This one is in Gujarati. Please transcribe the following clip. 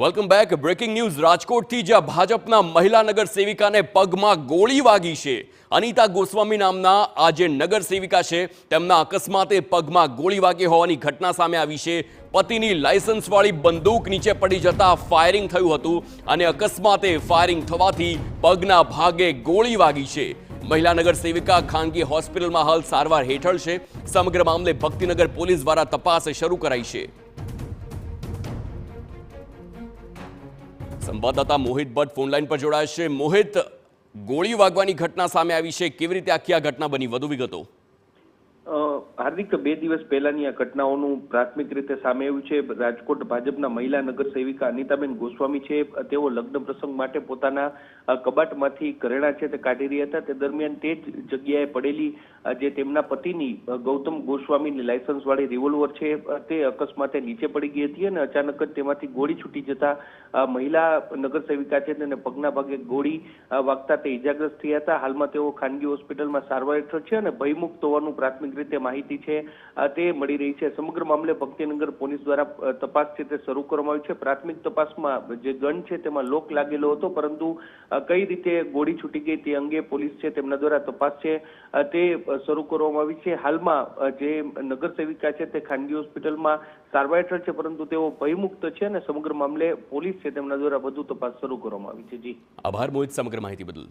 Welcome back. બ્રેકિંગ ન્યૂઝ રાજકોટથી, જ્યાં ભાજપના મહિલા નગર સેવિકાને પગમાં ગોળી વાગી છે. અનિતા ગોસ્વામી નામના આ જે નગર સેવિકા છે તેમના અકસ્માતે પગમાં ગોળી વાગી હોવાની ઘટના સામે આવી છે. પતિની લાયસન્સવાળી બંદૂક નીચે પડી જતા ફાયરિંગ થયું હતું અને અકસ્માતે ફાયરિંગ થવાથી પગના ભાગે ગોળી વાગી છે. મહિલા નગર સેવિકા ખાનગી હોસ્પિટલમાં હાલ સારવાર હેઠળ છે. સમગ્ર મામલે ભક્તિનગર પોલીસ દ્વારા તપાસ શરૂ કરાઈ છે. સંવાદદાતા મોહિત ભટ્ટ ફોનલાઈન પર જોડાયા છે. મોહિત, ગોળી વાગવાની ઘટના સામે આવી છે, કેવી રીતે આખી આ ઘટના બની, વધુ વિગતો? હાર્દિક, 2 દિવસ પહેલાની આ ઘટનાઓનું પ્રાથમિક રીતે સામે આવ્યું છે. રાજકોટ ભાજપના મહિલા નગર સેવિકા અનિતાબેન ગોસ્વામી છે, તેઓ લગ્ન પ્રસંગ માટે પોતાના કબાટમાંથી ઘરેણાં છે તે કાઢી રહ્યા હતા. તે દરમિયાન તે જ જગ્યાએ પડેલી જે તેમના પતિની ગૌતમ ગોસ્વામીની લાયસન્સ વાળી રિવોલ્વર છે તે અકસ્માતે નીચે પડી ગઈ હતી અને અચાનક જ તેમાંથી ગોળી છૂટી જતા મહિલા નગર સેવિકા છે તેને પગના ભાગે ગોળી વાગતા તે ઇજાગ્રસ્ત થયા હતા. હાલમાં તેઓ ખાનગી હોસ્પિટલમાં સારવાર હેઠળ છે અને ભયમુક્ત હોવાનું પ્રાથમિક રીતે માહિતી છે તે મળી રહી છે. સમગ્ર મામલે ભક્તિનગર પોલીસ દ્વારા તપાસ છે તે શરૂ કરવામાં આવી છે. પ્રાથમિક તપાસમાં જે ગન છે તેમાં લોક લાગેલો હતો, પરંતુ કઈ રીતે ગોળી છૂટી ગઈ તે અંગે પોલીસ છે તેમના દ્વારા તપાસ છે તે શરૂ કરવામાં આવી છે. હાલમાં જે નગર સેવિકા છે તે ખાનગી હોસ્પિટલમાં સારવાર હેઠળ છે, પરંતુ તેઓ ભયમુક્ત છે અને સમગ્ર મામલે પોલીસ છે તેમના દ્વારા વધુ તપાસ શરૂ કરવામાં આવી છે. જી, આભાર મોહિત સમગ્ર માહિતી બદલ.